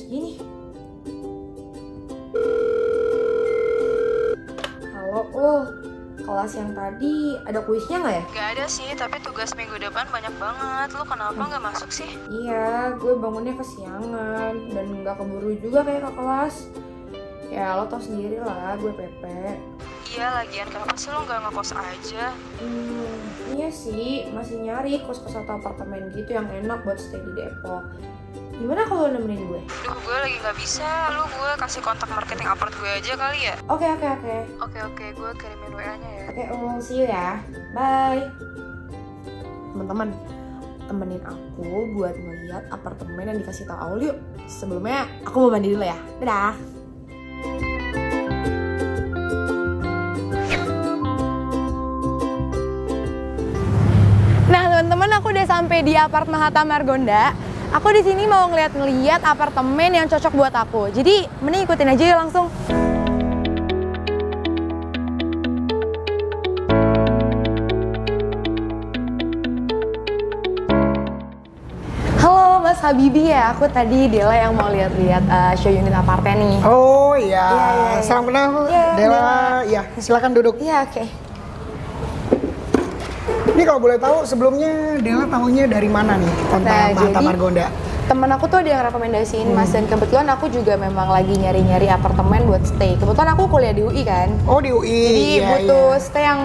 segini. Halo, kelas yang tadi ada kuisnya nggak ya? Gak ada sih, tapi tugas minggu depan banyak banget. Lu kenapa nggak masuk sih? Iya, gue bangunnya kesiangan dan nggak keburu juga kayak ke kelas. Ya lo tau sendiri lah, gue PP. Iya, lagian kenapa sih lu nggak ngekos aja? Iya sih, masih nyari kos-kos atau apartemen gitu yang enak buat stay di Depok. Gimana kalau nemenin gue? Duh, gue lagi nggak bisa. Gue kasih kontak marketing apart gue aja kali ya? Oke. Oke, gue kirimin WA-nya ya. Oke, see you ya. Bye. Teman-teman, temenin aku buat ngeliat apartemen yang dikasih tau Aul yuk. Sebelumnya aku mau mandi dulu ya. Dadah. Nah teman-teman, aku udah sampai di Apartemen Hatta Margonda. Aku di sini mau ngeliat apartemen yang cocok buat aku. Jadi mending ikutin aja ya langsung. Halo Mas Habibi ya, aku tadi Dela yang mau lihat-lihat show unit apartemen nih. Oh iya, Iya. salam kenal Iya, Dela. Ya, silakan duduk. Iya, oke. Ini kalau boleh tahu sebelumnya Dela tahunya dari mana nih tentang Hatta Margonda? Temen aku tuh ada yang rekomendasiin Mas, dan kebetulan aku juga memang lagi nyari-nyari apartemen buat stay. Kebetulan aku kuliah di UI kan. Oh di UI. Jadi iya, butuh iya. stay yang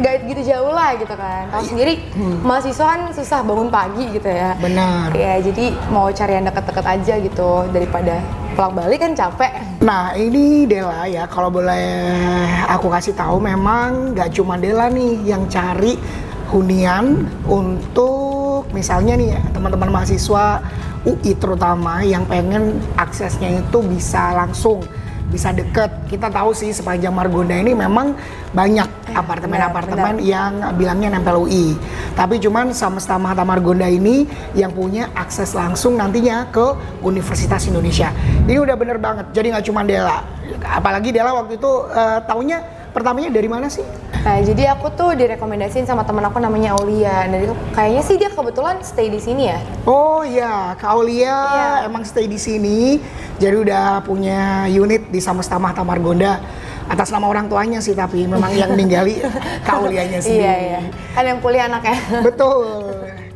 gak gitu jauh lah gitu kan. Tahu sendiri mahasiswa kan susah bangun pagi gitu ya. Benar. Ya jadi mau cari yang deket-deket aja gitu daripada pulang balik kan capek. Nah ini Dela ya, kalau boleh aku kasih tahu memang nggak cuma Dela nih yang cari hunian untuk misalnya nih teman-teman mahasiswa UI terutama yang pengen aksesnya itu bisa langsung, bisa deket. Kita tahu sih sepanjang Margonda ini memang banyak apartemen-apartemen yang bilangnya nempel UI. Tapi cuman Samesta Hatta Margonda ini yang punya akses langsung nantinya ke Universitas Indonesia. Ini udah bener banget, jadi nggak cuma Dela. Apalagi Dela waktu itu taunya pertamanya dari mana sih? Nah, jadi aku tuh direkomendasiin sama teman aku namanya Aulia. Dan kayaknya sih dia kebetulan stay di sini ya. Oh iya, Kak Aulia emang stay di sini. Jadi udah punya unit di Samesta Hatta Margonda. Atas nama orang tuanya sih, tapi memang yang ninggali Kak Aulianya sendiri. Iya. Kan yang kuliah anaknya. Betul.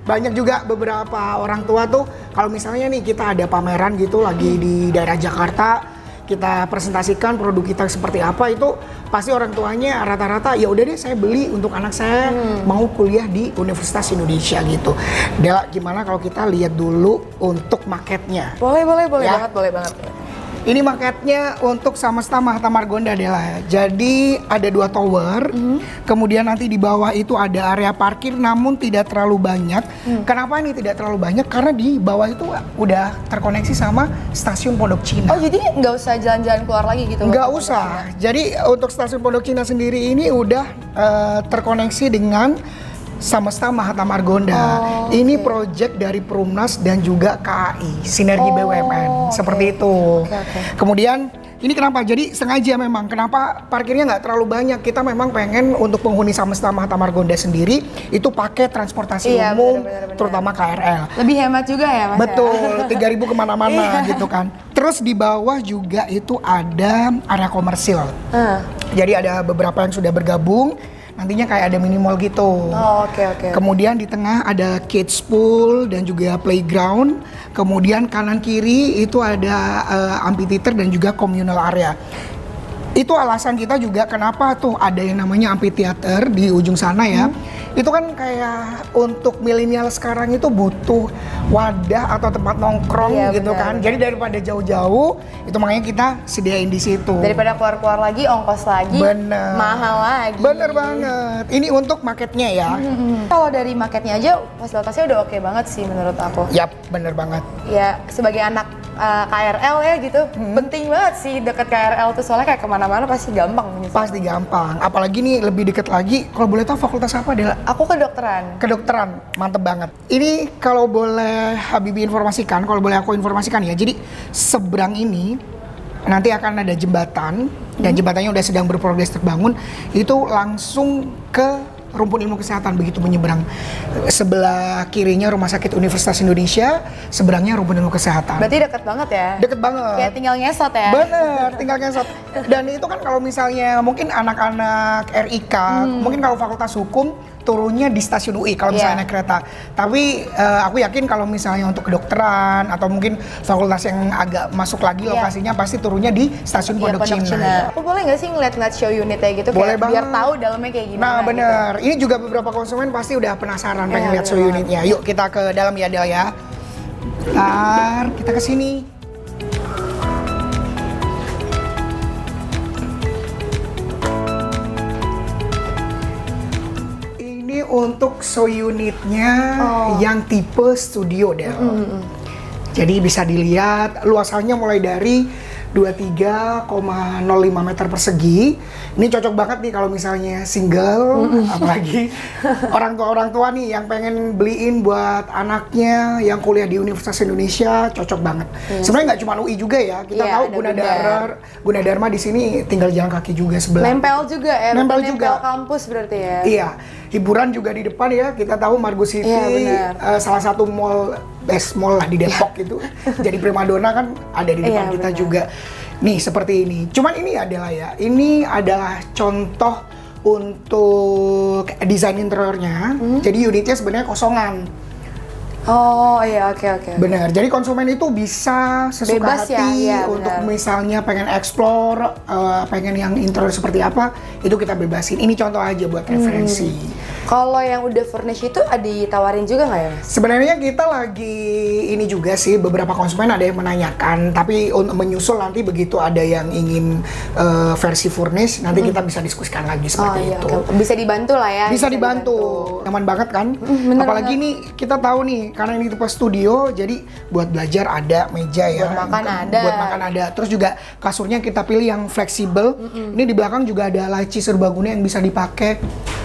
Banyak juga beberapa orang tua tuh kalau misalnya nih kita ada pameran gitu lagi di daerah Jakarta, kita presentasikan produk kita seperti apa, itu pasti orang tuanya rata-rata ya udah deh saya beli untuk anak saya mau kuliah di Universitas Indonesia gitu. Dela, gimana kalau kita lihat dulu untuk marketnya? Boleh Ya. boleh banget. Ini marketnya untuk Samesta Hatta Margonda Dela. Jadi ada 2 tower, kemudian nanti di bawah itu ada area parkir namun tidak terlalu banyak. Kenapa ini tidak terlalu banyak? Karena di bawah itu udah terkoneksi sama stasiun Pondok Cina. Oh jadi nggak usah jalan-jalan keluar lagi gitu? Nggak usah. Jadi untuk stasiun Pondok Cina sendiri ini udah terkoneksi dengan Samesta Hatta Margonda. Ini proyek dari Perumnas dan juga KAI, Sinergi BUMN, seperti itu. Kemudian ini kenapa? Jadi sengaja memang kenapa parkirnya nggak terlalu banyak. Kita memang pengen untuk penghuni Samesta Hatta Margonda sendiri itu pakai transportasi umum, bener. terutama KRL. Lebih hemat juga ya Mas? Betul, 3.000 kemana-mana gitu kan. Terus di bawah juga itu ada area komersil. Jadi ada beberapa yang sudah bergabung. Nantinya kayak ada mini mall gitu. Oke. Kemudian di tengah ada kids pool dan juga playground. Kemudian kanan kiri itu ada amphitheater dan juga communal area. Itu alasan kita juga kenapa tuh ada yang namanya amphitheater di ujung sana ya. Itu kan kayak untuk milenial sekarang itu butuh wadah atau tempat nongkrong gitu kan. Jadi daripada jauh-jauh, itu makanya kita sediain di situ. Daripada keluar-keluar lagi, ongkos lagi, mahal lagi. Bener banget. Ini untuk marketnya ya. Kalau dari marketnya aja, fasilitasnya udah oke banget sih menurut aku. Yap, bener banget. Ya sebagai anak KRL ya gitu, penting banget sih deket KRL tuh, soalnya kayak kemana-mana pasti gampang. Pasti gampang. Apalagi nih lebih deket lagi. Kalau boleh tahu fakultas apa Dela? Aku kedokteran. Kedokteran, mantep banget. Ini kalau boleh Habibi informasikan, kalau boleh aku informasikan ya. Jadi seberang ini nanti akan ada jembatan dan jembatannya udah sedang berprogres terbangun. Itu langsung ke rumpun ilmu kesehatan begitu menyeberang. Sebelah kirinya Rumah Sakit Universitas Indonesia, seberangnya rumpun ilmu kesehatan. Berarti deket banget ya? Deket banget. Kayak tinggal ngesot ya? Bener, tinggal ngesot. Dan itu kan kalau misalnya mungkin anak-anak RIK, mungkin kalau fakultas hukum turunnya di stasiun UI kalau misalnya naik kereta. Tapi aku yakin kalau misalnya untuk kedokteran atau mungkin fakultas yang agak masuk lagi lokasinya pasti turunnya di stasiun Pondok Cina. Aku boleh nggak sih ngeliat-ngeliat show unitnya gitu? Boleh kayak biar tahu dalamnya kayak gimana. Nah bener, gitu. Ini juga beberapa konsumen pasti udah penasaran pengen lihat show unitnya. Yuk kita ke dalam ya Del ya. Bentar, kita ke sini. Untuk show unitnya yang tipe studio Del. Jadi bisa dilihat luasannya mulai dari 23,05 meter persegi. Ini cocok banget nih kalau misalnya single, apalagi orang tua nih yang pengen beliin buat anaknya yang kuliah di Universitas Indonesia, cocok banget. Sebenarnya nggak cuma UI juga ya, kita tahu Gunadarma di sini tinggal jalan kaki juga sebelah. Nempel juga ya, nempel juga kampus berarti ya. Iya, hiburan juga di depan ya. Kita tahu Margo City, salah satu mall best mall lah di Depok itu. Jadi primadona kan ada di depan kita juga. Nih seperti ini. Cuman ini adalah ini adalah contoh untuk desain interiornya. Jadi unitnya sebenarnya kosongan. Oh iya, oke. Bener, jadi konsumen itu bisa sesuka bebas hati ya, untuk misalnya pengen explore, pengen yang interior seperti apa, itu kita bebasin. Ini contoh aja buat referensi. Kalau yang udah furnish itu ditawarin juga nggak ya Mas? Sebenarnya kita lagi ini juga sih, beberapa konsumen ada yang menanyakan, tapi untuk menyusul nanti begitu ada yang ingin versi furnish, nanti kita bisa diskusikan lagi seperti itu. Okay. Bisa dibantu lah ya? Bisa dibantu. Nyaman banget kan? Apalagi nih kita tahu nih, karena ini tipe studio, jadi buat belajar ada meja ya. Buat makan ada. Buat makan ada. Terus juga kasurnya kita pilih yang fleksibel. Ini di belakang juga ada laci serbaguna yang bisa dipakai.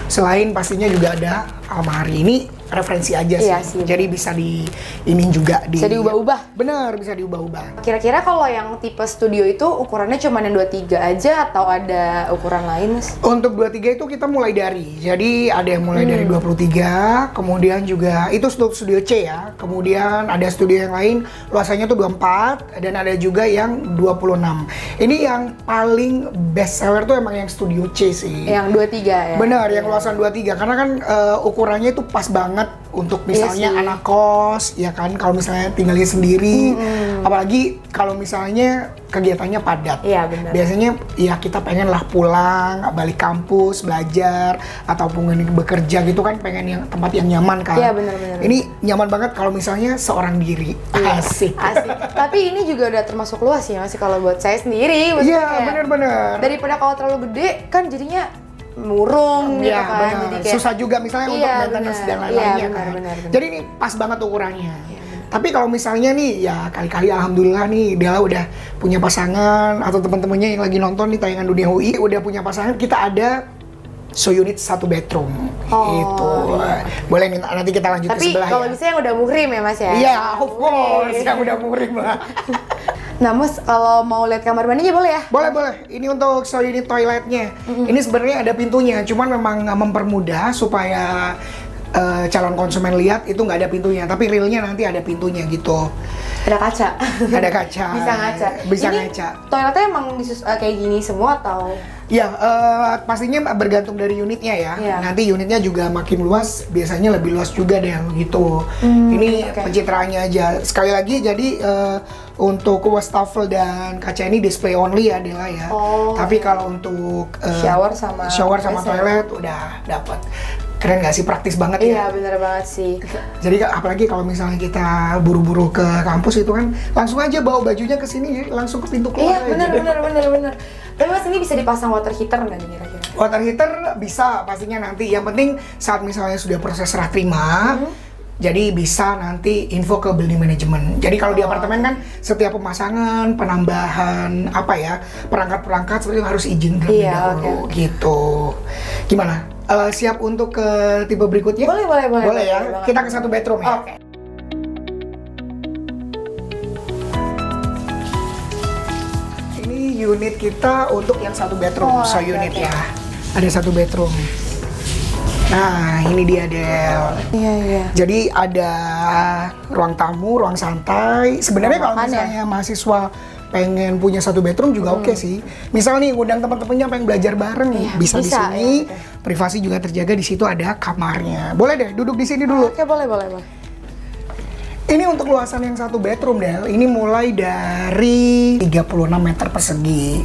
Selain pastinya juga ada almari. Ini referensi aja sih. Jadi bisa ini juga bisa diubah-ubah. Bener, bisa diubah-ubah. Kira-kira kalau yang tipe studio itu ukurannya cuma yang 23 aja atau ada ukuran lain, Mas? Untuk 23 itu kita mulai dari. Jadi ada yang mulai dari 23, kemudian juga itu studio C ya. Kemudian ada studio yang lain luasannya tuh 24 dan ada juga yang 26. Ini yang paling best seller tuh emang yang studio C sih. Yang 23 ya. Benar, yang luasan 23 karena kan ukurannya itu pas banget untuk misalnya anak kos, ya kan, kalau misalnya tinggalnya sendiri, apalagi kalau misalnya kegiatannya padat. Iya benar. Biasanya ya kita pengen lah pulang, balik kampus, belajar, ataupun bekerja gitu kan, pengen yang tempat yang nyaman kan. Iya benar-benar. Ini nyaman banget kalau misalnya seorang diri. Asik. Tapi ini juga udah termasuk luas ya masih kalau buat saya sendiri. Iya benar-benar. Daripada kalau terlalu gede kan jadinya murung gitu kan. Bener. Jadi kayak susah juga misalnya untuk maintenance dan lain-lainnya kan. Benar. Jadi ini pas banget ukurannya. Tapi kalau misalnya nih ya kali-kali alhamdulillah nih Dela udah punya pasangan atau teman-temannya yang lagi nonton di tayangan Dunia UI udah punya pasangan, kita ada show unit 1 bedroom. Itu. Boleh nanti kita lanjut ke sebelah. Tapi kalau bisa yang udah muhrim ya Mas ya? Iya, of course yang udah muhrim lah. Nah Mas, kalau mau lihat kamar mandinya boleh ya? Boleh. Ini untuk show unit toiletnya. Ini sebenarnya ada pintunya, cuman memang mempermudah supaya calon konsumen lihat itu nggak ada pintunya, tapi realnya nanti ada pintunya gitu. Ada kaca. Ada kaca. Bisa ngaca. Bisa ini ngaca. Toiletnya emang kayak gini semua atau? Ya, pastinya bergantung dari unitnya ya. Nanti unitnya juga makin luas, biasanya lebih luas juga deh gitu. Ini pencitraannya aja. Sekali lagi, jadi untuk wastafel dan kaca ini display only ya Dela ya. Tapi kalau untuk shower sama toilet udah dapat. Keren nggak sih, praktis banget ya? Iya bener banget sih. Jadi apalagi kalau misalnya kita buru-buru ke kampus itu kan langsung aja bawa bajunya ke sini ya, langsung ke pintu keluar. Iya bener. Tapi Mas ini bisa dipasang water heater nggak nih kira-kira? Water heater bisa pastinya nanti. Yang penting saat misalnya sudah proses serah terima, jadi bisa nanti info ke building management. Jadi kalau di apartemen kan setiap pemasangan, penambahan perangkat-perangkat seperti harus izin terlebih dahulu gitu. Gimana? Siap untuk ke tipe berikutnya? Boleh ya. Boleh kita ke 1 bedroom ya. Ini unit kita untuk yang 1 bedroom, unit ya. Ada 1 bedroom. Nah, ini dia Del. Iya. Jadi ada ruang tamu, ruang santai. Sebenarnya kalau misalnya mahasiswa pengen punya satu bedroom juga oke sih. Misal nih undang teman-temannya pengen belajar bareng, bisa di sini. Ya, privasi juga terjaga, di situ ada kamarnya. Boleh deh duduk di sini dulu. Oke, boleh. Ini untuk luasan yang satu bedroom Del. Ini mulai dari 36 meter persegi.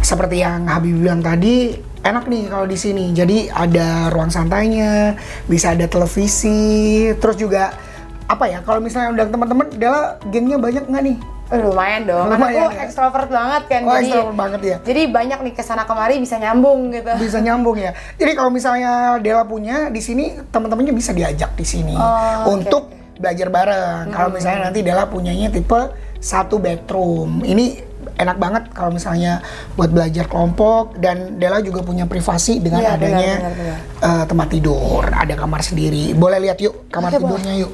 Seperti yang Habibie bilang tadi, enak nih kalau di sini. Jadi ada ruang santainya, bisa ada televisi, terus juga apa ya? Kalau misalnya undang teman-teman, Dela gengnya banyak nggak nih? Lumayan dong, karena aku ekstrovert banget kan. Oh, ekstrovert banget ya? Jadi banyak nih kesana kemari bisa nyambung gitu. Bisa nyambung ya? Jadi kalau misalnya Dela punya di sini, teman-temannya bisa diajak di sini untuk belajar bareng. Kalau misalnya nanti Dela punyanya tipe satu bedroom, ini enak banget kalau misalnya buat belajar kelompok, dan Dela juga punya privasi dengan adanya tempat tidur, ada kamar sendiri. Boleh lihat yuk kamar tidurnya yuk.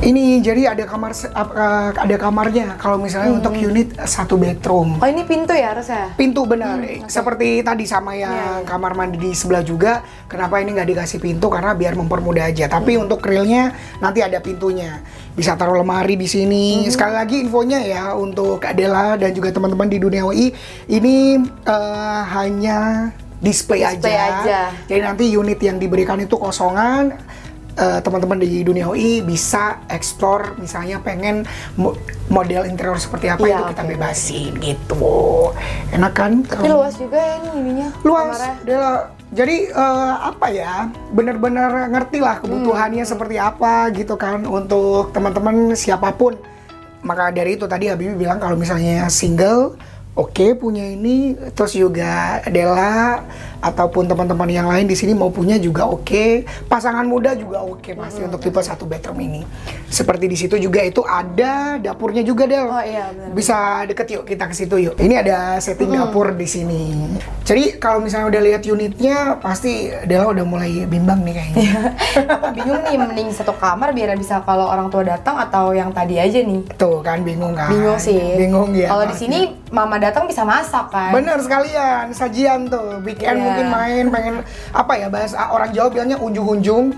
Ini jadi ada kamarnya kalau misalnya untuk unit satu bedroom. Oh, ini pintu ya harusnya? Pintu benar. Seperti tadi sama yang kamar mandi di sebelah juga. Kenapa ini nggak dikasih pintu? Karena biar mempermudah aja. Tapi untuk grillnya nanti ada pintunya. Bisa taruh lemari di sini. Sekali lagi infonya ya untuk Adela dan juga teman-teman di Dunia UI, ini hanya display aja. Jadi nanti unit yang diberikan itu kosongan. Teman-teman di Dunia UI bisa explore, misalnya pengen model interior seperti apa, itu kita bebasin gitu. Enak kan? Tapi luas juga ya ininya. Luas. Jadi apa ya, bener-bener ngerti lah kebutuhannya seperti apa gitu kan untuk teman-teman siapapun. Maka dari itu tadi Habibie bilang kalau misalnya single, oke punya ini, terus juga Dela ataupun teman-teman yang lain di sini mau punya juga oke. Pasangan muda juga oke pasti untuk tipe satu bedroom ini. Seperti di situ juga itu ada dapurnya juga Del. Oh iya benar. Bisa deket yuk kita ke situ yuk. Ini ada setting dapur di sini. Jadi kalau misalnya udah lihat unitnya pasti Dela udah mulai bimbang nih kayaknya. Bingung nih, mending satu kamar biar bisa kalau orang tua datang atau yang tadi aja nih. Tuh kan bingung kan? Bingung sih. Bingung ya. Kalau di sini mama datang bisa masak kan? Bener sekalian, sajian tuh. Weekend mungkin main, pengen apa ya, bahasa orang Jawa bilangnya unjung-unjung.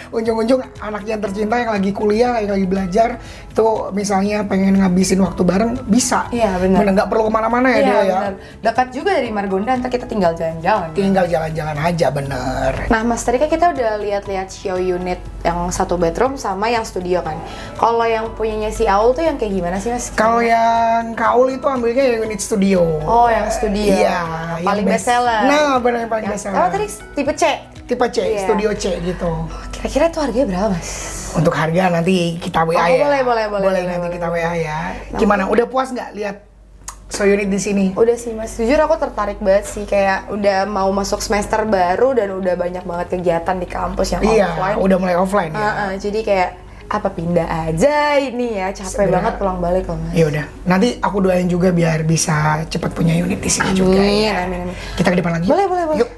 Unjung-unjung anaknya yang tercinta yang lagi kuliah, yang lagi belajar, itu misalnya pengen ngabisin waktu bareng, bisa. Iya benar. Bener, nggak perlu kemana-mana ya dia ya. Dekat juga dari Margonda, ntar kita tinggal jalan-jalan. Tinggal jalan-jalan aja, bener. Nah Mas, tadi kan kita udah lihat-lihat show unit yang satu bedroom sama yang studio kan. Kalau yang punyanya si Aul tuh yang kayak gimana sih Mas? Kalau yang Kaul itu ambilnya yang unit studio. Oh, yang studio. Iya. Paling best seller. Nah, benar yang paling best seller. Oh, tadi tipe C. Tipe C, studio C gitu. Kira-kira tuh harganya berapa Mas? Untuk harga nanti kita WA ya. Boleh nanti kita WA ya. Gimana? Udah puas nggak lihat show unit di sini? Udah sih Mas, jujur aku tertarik banget sih, kayak udah mau masuk semester baru dan udah banyak banget kegiatan di kampus yang offline. Iya, udah mulai offline ya. Jadi kayak apa pindah aja ini ya, capek banget pulang balik loh Mas. Ya udah, nanti aku doain juga biar bisa cepat punya unit di sini juga ya. Amin. Kita ke depan lagi. Boleh. Yuk.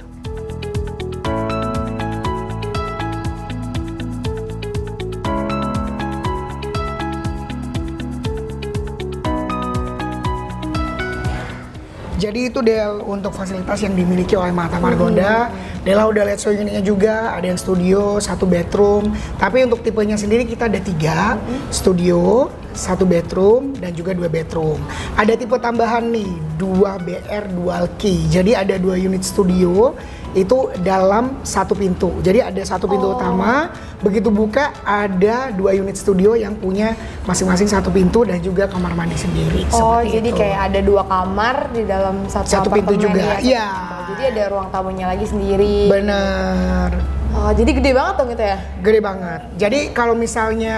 Jadi itu Del untuk fasilitas yang dimiliki oleh Mahata Margonda. Dela udah lihat show unitnya juga, ada yang studio, satu bedroom. Tapi untuk tipenya sendiri kita ada 3, studio, satu bedroom, dan juga 2 bedroom. Ada tipe tambahan nih, 2 BR dual key. Jadi ada 2 unit studio itu dalam satu pintu. Jadi ada satu pintu utama, begitu buka ada 2 unit studio yang punya masing-masing satu pintu dan juga kamar mandi sendiri. Oh, jadi itu kayak ada 2 kamar di dalam satu pintu juga. Iya. Jadi ada ruang tamunya lagi sendiri. Bener. Oh, jadi gede banget dong gitu ya? Gede banget. Jadi kalau misalnya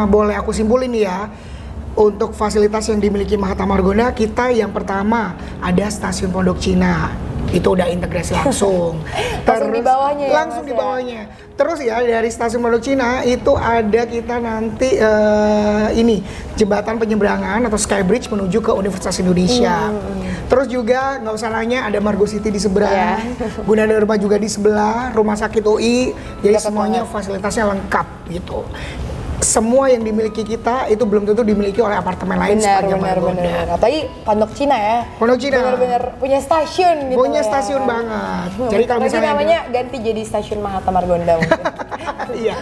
boleh aku simpulin nih ya, untuk fasilitas yang dimiliki Mahata Margonda, kita yang pertama ada stasiun Pondok Cina. Itu udah integrasi langsung. Langsung di bawahnya ya? Langsung di bawahnya. Terus ya dari stasiun Pondok Cina itu ada kita nanti ini jembatan penyeberangan atau Skybridge menuju ke Universitas Indonesia. Terus juga nggak usah nanya ada Margo City di seberang, Gunadarma juga di sebelah, Rumah Sakit UI. Jadi semuanya fasilitasnya lengkap gitu. semua yang dimiliki kita itu belum tentu dimiliki oleh apartemen lain sepanjang Margonda. Apalagi Pondok Cina ya. Pondok Cina. Bener-bener punya stasiun gitu. Punya ya. stasiun banget. Jadi kalau Lagi misalnya namanya ganti jadi stasiun Mahatma Margonda mungkin. Iya.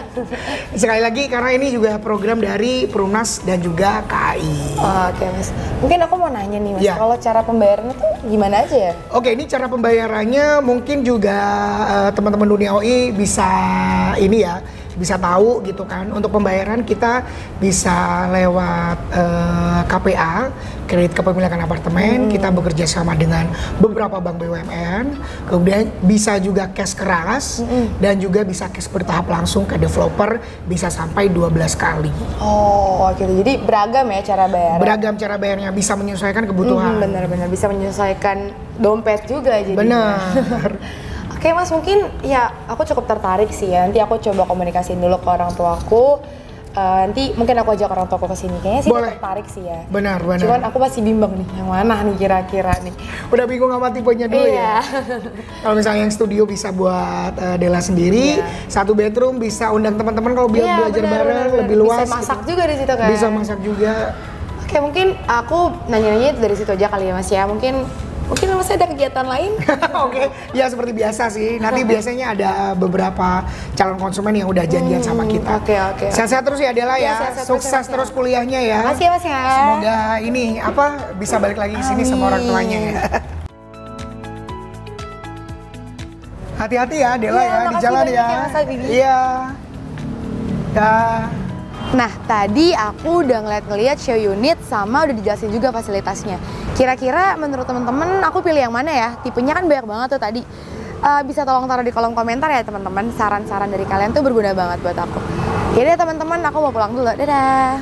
Sekali lagi karena ini juga program dari Perumnas dan juga KAI. Oke Mas. Mungkin aku mau nanya nih Mas, Ya. kalau cara pembayarannya tuh gimana aja ya? Oke, ini cara pembayarannya mungkin juga teman-teman dunia OI bisa ini ya, bisa tahu gitu kan. Untuk pembayaran kita bisa lewat KPA, kredit kepemilikan apartemen. Kita bekerja sama dengan beberapa bank BUMN. Kemudian bisa juga cash keras dan juga bisa cash bertahap langsung ke developer, bisa sampai 12 kali. Oh, gitu. Jadi beragam ya cara bayar. Beragam cara bayarnya, bisa menyesuaikan kebutuhan. Bener-bener bisa menyesuaikan dompet juga jadi. Benar. Oke Mas, mungkin ya aku cukup tertarik sih ya. Nanti aku coba komunikasiin dulu ke orang tuaku. Nanti mungkin aku ajak orang tuaku ke sini. Kayaknya sih Boleh. tertarik sih ya. Benar. Cuman aku masih bimbang nih, yang mana nih kira-kira nih. Udah bingung sama tipenya dulu Iya. ya. Kalau misalnya yang studio bisa buat Dela sendiri, satu bedroom bisa undang teman-teman kalau Iya, belajar benar, bareng benar. lebih luas. Bisa masak gitu. juga di situ kan. Bisa masak juga. Oke, mungkin aku nanya-nanya dari situ aja kali ya Mas ya. Mungkin Mas ada kegiatan lain? Oke, ya seperti biasa sih. Nanti biasanya ada beberapa calon konsumen yang udah janjian sama kita. Oke. Sehat-sehat terus ya Dela Iya, ya. sehat-sehat Sukses terus kuliahnya ya. Makasih ya Mas ya. Semoga ini apa bisa balik lagi ke sini sama orang tuanya ya. Hati-hati ya Dela Iya, ya di makasih jalan banyak ya. ya, Mas Habibie. Iya. Dah. Nah, tadi aku udah ngeliat show unit sama udah dijelasin juga fasilitasnya. Kira-kira menurut teman-teman aku pilih yang mana ya? Tipenya kan banyak banget tuh tadi. Bisa tolong taruh di kolom komentar ya teman-teman. Saran-saran dari kalian tuh berguna banget buat aku. Yaudah teman-teman, aku mau pulang dulu. Dadah.